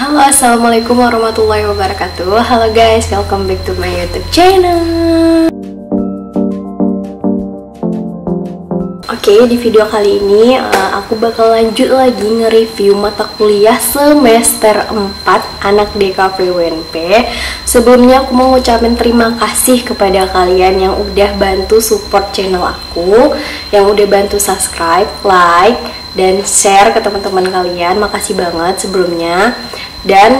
Halo, assalamualaikum warahmatullahi wabarakatuh. Halo guys, welcome back to my YouTube channel. Oke, di video kali ini aku bakal lanjut lagi nge-review mata kuliah semester 4 anak DKV UNP. Sebelumnya aku mau ngucapin terima kasih kepada kalian yang udah bantu support channel aku, yang udah bantu subscribe, like, dan share ke teman-teman kalian. Makasih banget sebelumnya. Dan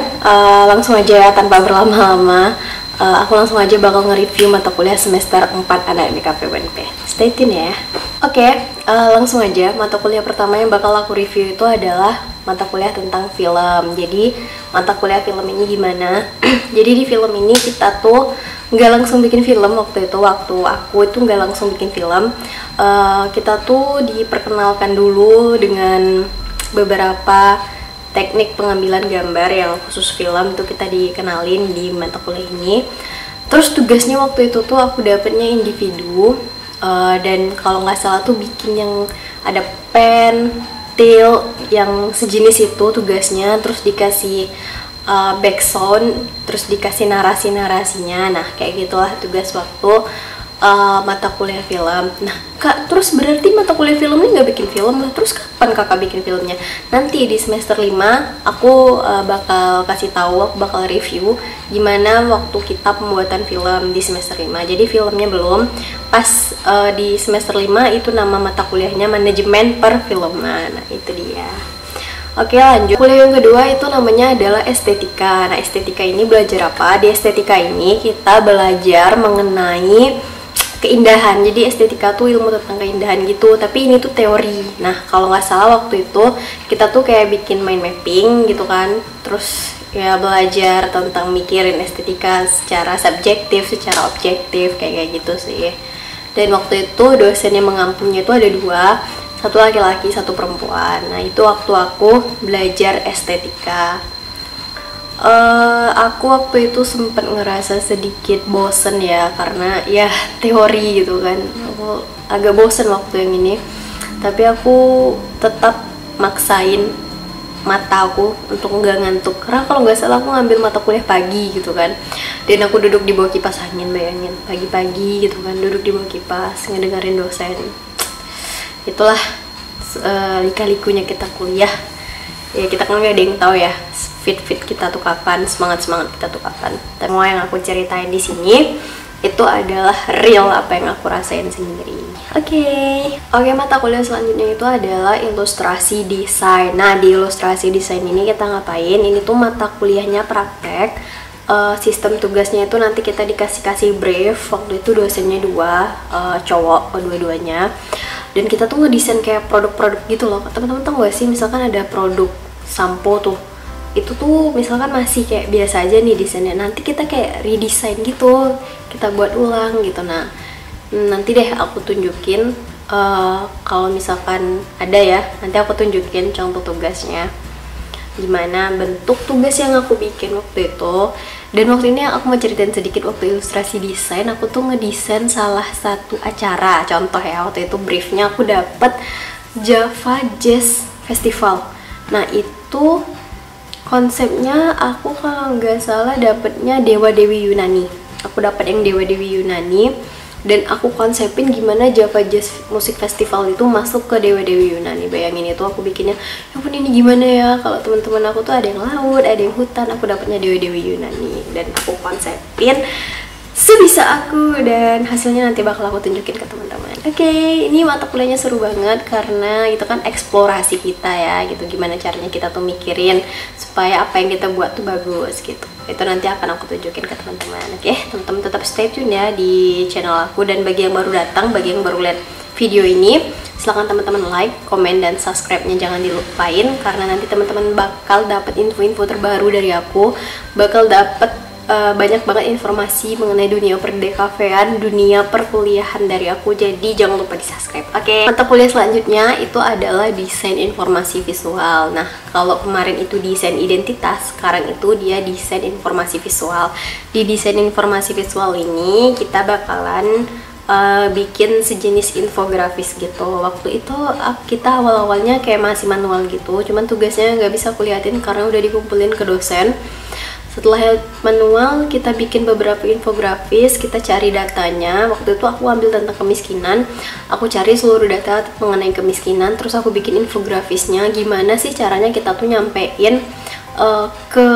langsung aja ya, tanpa berlama-lama, aku langsung aja bakal nge-review mata kuliah semester 4 anak DKV UNP. Stay tune ya. Oke, langsung aja. Mata kuliah pertama yang bakal aku review itu adalah mata kuliah tentang film. Jadi mata kuliah film ini gimana? Jadi di film ini kita tuh nggak langsung bikin film. Waktu aku itu nggak langsung bikin film. Kita tuh diperkenalkan dulu dengan beberapa teknik pengambilan gambar yang khusus film tuh kita dikenalin di mata kuliah ini. Terus tugasnya waktu itu tuh aku dapetnya individu, dan kalau nggak salah tuh bikin yang ada pen, til yang sejenis itu tugasnya. Terus dikasih background, terus dikasih narasinya. Nah kayak gitulah tugas waktu mata kuliah film. Nah kak, terus berarti mata kuliah film ini nggak bikin film lah. Terus kapan kakak bikin filmnya? Nanti di semester 5 aku bakal kasih tahu, aku bakal review gimana waktu kita pembuatan film di semester 5. Jadi filmnya belum. Pas di semester 5 itu nama mata kuliahnya manajemen perfilman. Nah itu dia. Oke, lanjut. Kuliah yang kedua itu namanya adalah estetika. Nah estetika ini belajar apa? Di estetika ini kita belajar mengenai keindahan. Jadi estetika tuh ilmu tentang keindahan gitu, tapi ini tuh teori. Nah kalau nggak salah waktu itu kita tuh kayak bikin mind mapping gitu kan, terus ya belajar tentang mikirin estetika secara subjektif, secara objektif, kayak gitu sih. Dan waktu itu dosen yang mengampunya itu ada dua, satu laki-laki, satu perempuan. Nah itu waktu aku belajar estetika. Aku waktu itu sempat ngerasa sedikit bosen ya, karena ya teori gitu kan. Aku agak bosen waktu yang ini, tapi aku tetap maksain mata aku untuk nggak ngantuk, karena kalau nggak salah aku ngambil mata kuliah pagi gitu kan. Dan aku duduk di bawah kipas angin, bayangin pagi-pagi gitu kan, duduk di bawah kipas ngedengerin dosen. Itulah lika-likunya kita kuliah ya. Kita kan nggak ada yang tahu ya fit kita tuh kapan, semangat kita tuh kapan. Semua yang aku ceritain di sini itu adalah real, apa yang aku rasain sendiri. Oke, mata kuliah selanjutnya itu adalah ilustrasi desain. Nah di ilustrasi desain ini kita ngapain? Ini tuh mata kuliahnya praktek. Sistem tugasnya itu nanti kita dikasih brief. Waktu itu dosennya dua, cowok kedua-duanya. Dan kita tuh ngedesain kayak produk-produk gitu loh. Teman-teman tahu gak sih, misalkan ada produk sampo tuh, itu tuh misalkan masih kayak biasa aja nih desainnya, nanti kita kayak redesign gitu, kita buat ulang gitu. Nah nanti deh aku tunjukin, kalau misalkan ada ya, nanti aku tunjukin contoh tugasnya, gimana bentuk tugas yang aku bikin waktu itu. Dan waktu ini aku mau ceritain sedikit, waktu ilustrasi desain aku tuh ngedesain salah satu acara. Contoh ya, waktu itu briefnya aku dapet Java Jazz Festival. Nah itu konsepnya aku kalau nggak salah dapetnya Dewa Dewi Yunani. Aku dapat yang Dewa Dewi Yunani, dan aku konsepin gimana Java Jazz Music Festival itu masuk ke Dewa Dewi Yunani. Bayangin itu aku bikinnya, ya ampun ini gimana ya, kalau teman-teman aku tuh ada yang laut, ada yang hutan, aku dapatnya Dewa Dewi Yunani. Dan aku konsepin sebisa aku, dan hasilnya nanti bakal aku tunjukin ke teman-teman. Oke, ini mata kuliahnya seru banget karena itu kan eksplorasi kita ya gitu, gimana caranya kita tuh mikirin supaya apa yang kita buat tuh bagus gitu. Itu nanti akan aku tunjukin ke teman-teman. Oke, teman-teman tetap stay tune ya di channel aku. Dan bagi yang baru datang, bagi yang baru lihat video ini, silahkan teman-teman like, komen, dan subscribe-nya jangan dilupain, karena nanti teman-teman bakal dapat info-info terbaru dari aku, bakal dapat banyak banget informasi mengenai dunia perdekavean, dunia perkuliahan dari aku. Jadi jangan lupa di subscribe. Oke, mata kuliah selanjutnya itu adalah desain informasi visual. Nah kalau kemarin itu desain identitas, sekarang itu dia desain informasi visual. Di desain informasi visual ini kita bakalan bikin sejenis infografis gitu. Waktu itu kita awal-awalnya kayak masih manual gitu, cuman tugasnya nggak bisa aku liatin karena udah dikumpulin ke dosen. Setelah manual, kita bikin beberapa infografis, kita cari datanya. Waktu itu aku ambil tentang kemiskinan, aku cari seluruh data mengenai kemiskinan, terus aku bikin infografisnya. Gimana sih caranya kita tuh nyampein ke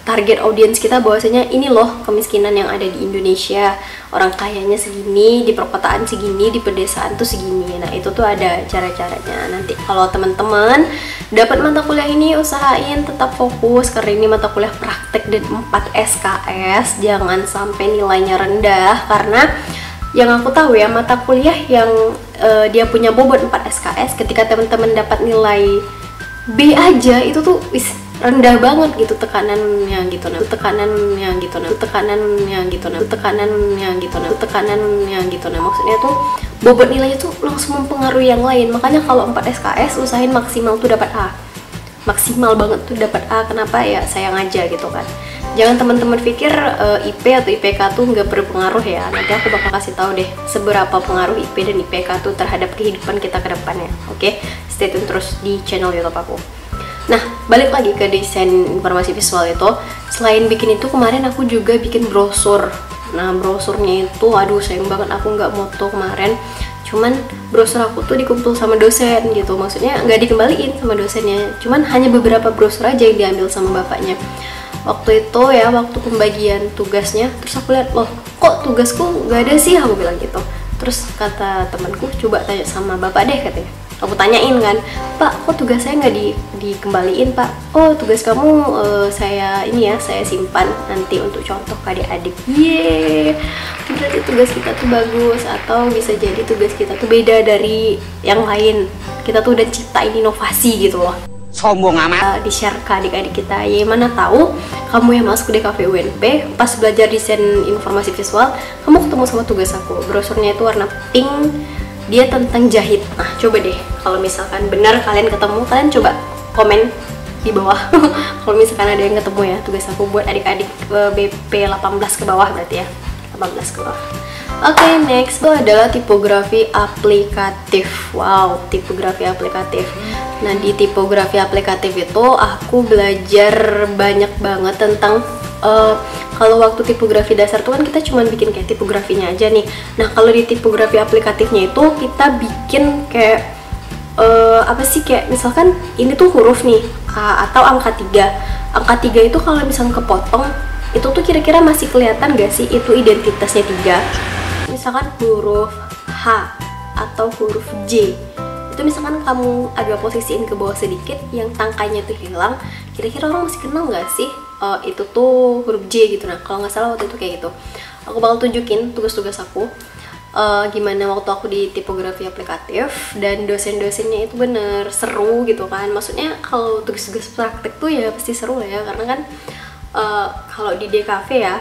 target audiens kita bahwasanya ini loh kemiskinan yang ada di Indonesia, orang kayanya segini, di perkotaan segini, di pedesaan tuh segini. Nah itu tuh ada cara-caranya. Nanti kalau teman-teman dapat mata kuliah ini, usahain tetap fokus karena ini mata kuliah praktek dan 4 SKS. Jangan sampai nilainya rendah, karena yang aku tahu ya, mata kuliah yang dia punya bobot 4 SKS, ketika teman-teman dapat nilai B aja itu tuh rendah banget gitu tekanannya gitu, tekanannya gitu, tekanannya gitu, tekanannya gitu, tekanannya gitu. Nah maksudnya tuh bobot nilainya tuh langsung mempengaruhi yang lain. Makanya kalau 4 SKS usahain maksimal tuh dapat A, maksimal banget tuh dapat A. Kenapa ya, sayang aja gitu kan. Jangan teman-teman pikir IP atau IPK tuh nggak berpengaruh ya. Nanti aku bakal kasih tahu deh seberapa pengaruh IP dan IPK tuh terhadap kehidupan kita ke depannya. Oke, stay tune terus di channel YouTube aku. Nah, balik lagi ke desain informasi visual itu. Selain bikin itu, kemarin aku juga bikin brosur. Nah, brosurnya itu, aduh sayang banget aku nggak moto kemarin. Cuman brosur aku tuh dikumpul sama dosen gitu. Maksudnya nggak dikembaliin sama dosennya. Cuman hanya beberapa brosur aja yang diambil sama bapaknya. Waktu itu ya, waktu pembagian tugasnya, terus aku lihat, loh kok tugasku nggak ada sih, aku bilang gitu. Terus kata temanku, coba tanya sama bapak deh katanya. Aku tanyain kan, Pak, kok tugas saya nggak dikembaliin Pak? Oh, tugas kamu saya ini ya, saya simpan nanti untuk contoh ke adik-adik. Yeay, berarti tugas kita tuh bagus, atau bisa jadi tugas kita tuh beda dari yang lain. Kita tuh udah ciptain inovasi gitu loh. Sombong amat. Di-share ke adik-adik kita. Ya mana tahu kamu yang masuk di DKV UNP pas belajar desain informasi visual, kamu ketemu sama tugas aku. Brosurnya itu warna pink, dia tentang jahit. Nah coba deh, kalau misalkan benar kalian ketemu, kalian coba komen di bawah. Kalau misalkan ada yang ketemu ya tugas aku buat adik-adik BP 18 ke bawah, berarti ya 18 ke bawah. Oke, next itu adalah tipografi aplikatif. Wow, tipografi aplikatif. Nah di tipografi aplikatif itu aku belajar banyak banget tentang kalau waktu tipografi dasar tuh kan kita cuma bikin kayak tipografinya aja nih. Nah kalau di tipografi aplikatifnya itu kita bikin kayak apa sih, kayak misalkan ini tuh huruf nih atau angka 3. Angka 3 itu kalau misalkan kepotong itu tuh kira-kira masih kelihatan gak sih itu identitasnya 3. Misalkan huruf H atau huruf J, itu misalkan kamu agak posisiin ke bawah sedikit, yang tangkainya tuh hilang, kira-kira orang masih kenal nggak sih itu tuh huruf J gitu. Nah kalau nggak salah waktu itu kayak gitu. Aku bakal tunjukin tugas-tugas aku gimana waktu aku di tipografi aplikatif, dan dosen-dosennya itu bener seru gitu kan. Maksudnya kalau tugas-tugas praktek tuh ya pasti seru lah ya, karena kan kalau di DKV ya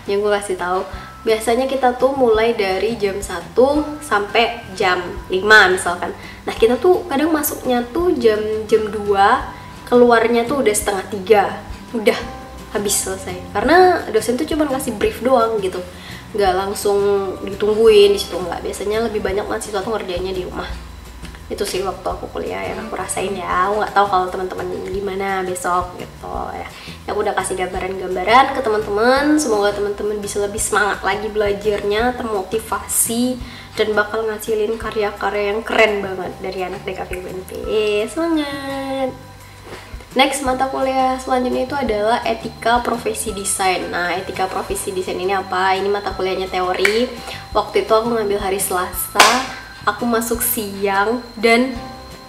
yang gue kasih tahu, biasanya kita tuh mulai dari jam 1 sampai jam 5 misalkan. Nah kita tuh kadang masuknya tuh jam 2, keluarnya tuh udah setengah 3, udah habis selesai. Karena dosen tuh cuma ngasih brief doang gitu, nggak langsung ditungguin di situ, nggak. Biasanya lebih banyak mahasiswa tuh ngerjainnya di rumah. Itu sih waktu aku kuliah yang aku rasain ya. Aku nggak tahu kalau teman-teman gimana besok gitu ya. Aku udah kasih gambaran-gambaran ke teman-teman. Semoga teman-teman bisa lebih semangat lagi belajarnya, termotivasi, dan bakal ngasilin karya-karya yang keren banget dari anak DKV UNP. Semangat! Next, mata kuliah selanjutnya itu adalah etika profesi desain. Nah, etika profesi desain ini apa? Ini mata kuliahnya teori. Waktu itu aku ngambil hari Selasa, aku masuk siang, dan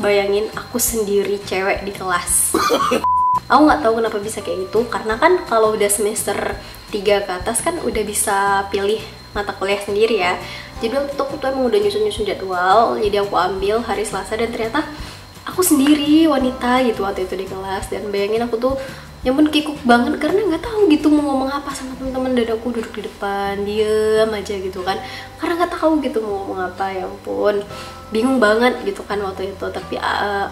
bayangin aku sendiri cewek di kelas. Aku nggak tahu kenapa bisa kayak gitu, karena kan kalau udah semester 3 ke atas kan udah bisa pilih mata kuliah sendiri ya. Jadi waktu itu aku tuh emang udah nyusun jadwal, jadi aku ambil hari Selasa, dan ternyata aku sendiri wanita gitu waktu itu di kelas. Dan bayangin aku tuh yang pun kikuk banget karena nggak tahu gitu mau ngomong apa sama teman-teman, dan aku duduk di depan diam aja gitu kan, karena nggak tahu gitu mau ngomong apa. Ya ampun, bingung banget gitu kan waktu itu. Tapi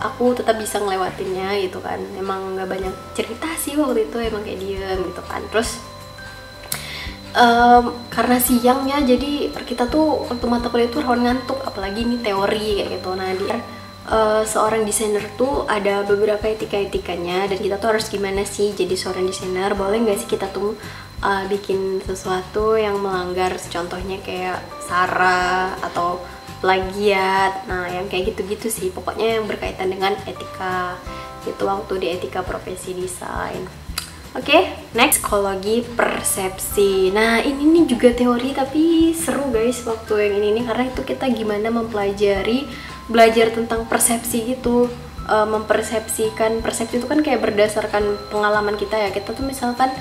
aku tetap bisa ngelewatinnya gitu kan. Emang nggak banyak cerita sih waktu itu, emang kayak diam gitu kan. Terus karena siang ya, jadi kita tuh waktu mata kuliah itu rawan ngantuk, apalagi ini teori kayak gitu. Nah di seorang desainer tuh ada beberapa etika-etikanya, dan kita tuh harus gimana sih jadi seorang desainer. Boleh nggak sih kita tuh bikin sesuatu yang melanggar, contohnya kayak sara atau plagiat, nah yang kayak gitu-gitu sih, pokoknya yang berkaitan dengan etika itu waktu di etika profesi desain. Oke, next, psikologi persepsi. Nah ini nih juga teori tapi seru guys waktu yang ini nih, karena itu kita gimana belajar tentang persepsi gitu. Mempersepsikan, persepsi itu kan kayak berdasarkan pengalaman kita ya. Kita tuh misalkan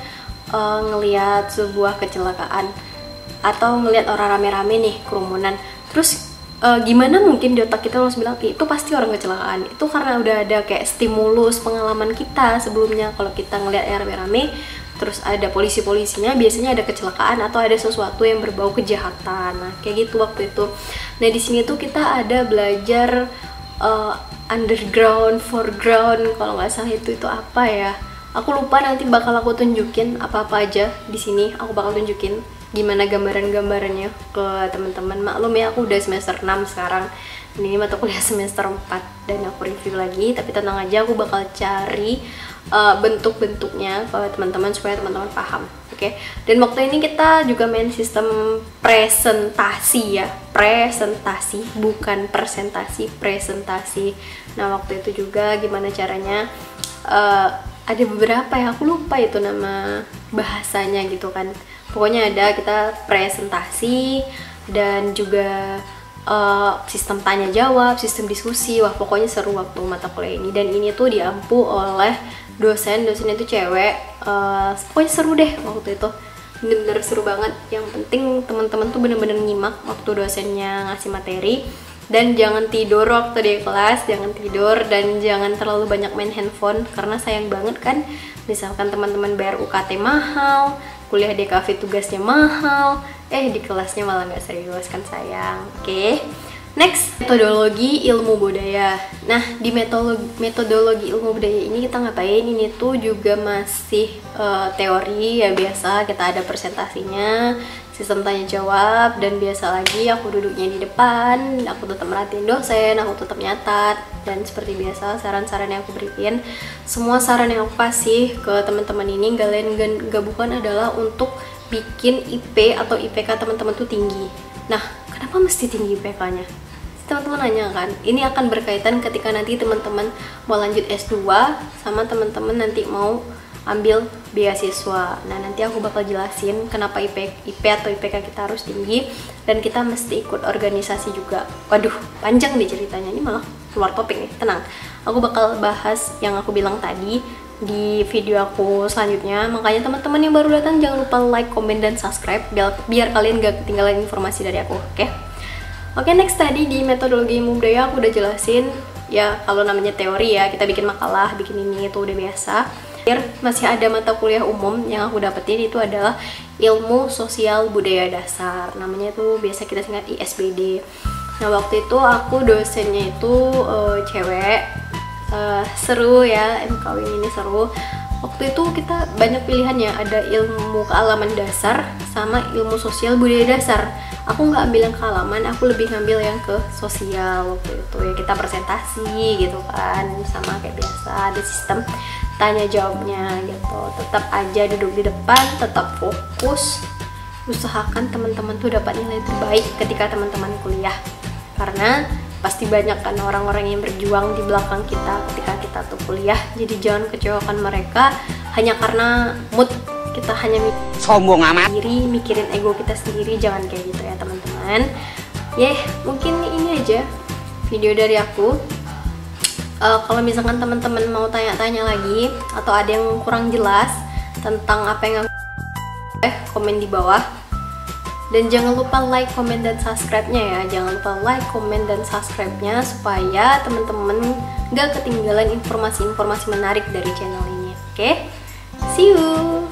ngelihat sebuah kecelakaan atau ngelihat orang rame-rame nih, kerumunan, terus gimana mungkin di otak kita langsung bilang itu pasti orang kecelakaan. Itu karena udah ada kayak stimulus pengalaman kita sebelumnya. Kalau kita ngelihat rame-rame terus ada polisinya, biasanya ada kecelakaan atau ada sesuatu yang berbau kejahatan. Nah kayak gitu waktu itu. Nah di sini tuh kita ada belajar underground, foreground, kalau nggak salah itu apa ya, aku lupa. Nanti bakal aku tunjukin apa-apa aja di sini, aku bakal tunjukin gimana gambarannya ke teman-teman. Maklum ya, aku udah semester 6 sekarang, ini mata kuliah semester 4 dan aku review lagi, tapi tenang aja, aku bakal cari bentuk-bentuknya ke teman-teman supaya teman-teman paham. Oke. Dan waktu ini kita juga main sistem presentasi ya, presentasi bukan presentasi, presentasi. Nah waktu itu juga gimana caranya, ada beberapa ya, aku lupa itu nama bahasanya gitu kan. Pokoknya ada, kita presentasi dan juga sistem tanya jawab, sistem diskusi. Wah pokoknya seru waktu mata kuliah ini, dan ini tuh diampu oleh dosennya itu cewek. Pokoknya seru deh waktu itu, bener-bener seru banget. Yang penting teman-teman tuh bener-bener nyimak waktu dosennya ngasih materi, dan jangan tidur waktu di kelas, jangan tidur, dan jangan terlalu banyak main handphone karena sayang banget kan. Misalkan teman-teman bayar UKT mahal, kuliah di kafe tugasnya mahal, di kelasnya malah nggak serius, kan sayang. Oke. Next, metodologi ilmu budaya. Nah, di metodologi ilmu budaya ini kita ngapain? Ini tuh juga masih teori ya, biasa kita ada presentasinya, sistem tanya jawab, dan biasa lagi aku duduknya di depan, aku tetap merhatiin dosen, aku tetap nyatat, dan seperti biasa saran-saran yang aku berikan, semua saran yang aku kasih ke teman-teman ini gak bukan adalah untuk bikin IP atau IPK teman-teman tuh tinggi. Nah, kenapa mesti tinggi IPK-nya? Teman-teman nanya kan, ini akan berkaitan ketika nanti teman-teman mau lanjut S2 sama teman-teman nanti mau ambil beasiswa. Nah nanti aku bakal jelasin kenapa IP atau IPK kita harus tinggi, dan kita mesti ikut organisasi juga. Waduh panjang nih ceritanya, ini malah keluar topik nih. Tenang, aku bakal bahas yang aku bilang tadi di video aku selanjutnya. Makanya teman-teman yang baru datang jangan lupa like, comment, dan subscribe biar kalian gak ketinggalan informasi dari aku. Oke, next, tadi di metodologi ilmu budaya aku udah jelasin ya, kalau namanya teori ya kita bikin makalah, bikin ini itu udah biasa. Masih ada mata kuliah umum yang aku dapetin, itu adalah ilmu sosial budaya dasar, namanya tuh biasa kita singkat ISBD. Nah waktu itu aku dosennya itu cewek, seru ya, MKW ini seru. Waktu itu kita banyak pilihannya, ada ilmu kealaman dasar sama ilmu sosial budaya dasar. Aku nggak ambil yang kealaman, aku lebih ngambil yang ke sosial waktu itu ya. Kita presentasi gitu kan, sama kayak biasa ada sistem tanya jawabnya gitu. Tetap aja duduk di depan, tetap fokus, usahakan teman-teman tuh dapat nilai terbaik ketika teman-teman kuliah, karena pasti banyak kan orang-orang yang berjuang di belakang kita ketika kita tuh kuliah. Jadi jangan kecewakan mereka hanya karena mood kita, hanya sombong amat sendiri, mikirin ego kita sendiri. Jangan kayak gitu ya teman-teman. Mungkin ini aja video dari aku. Kalau misalkan teman-teman mau tanya-tanya lagi atau ada yang kurang jelas tentang apa yang aku komen di bawah. Dan jangan lupa like, comment, dan subscribe-nya ya. Jangan lupa like, comment, dan subscribe-nya supaya teman-teman gak ketinggalan informasi-informasi menarik dari channel ini. Oke? See you!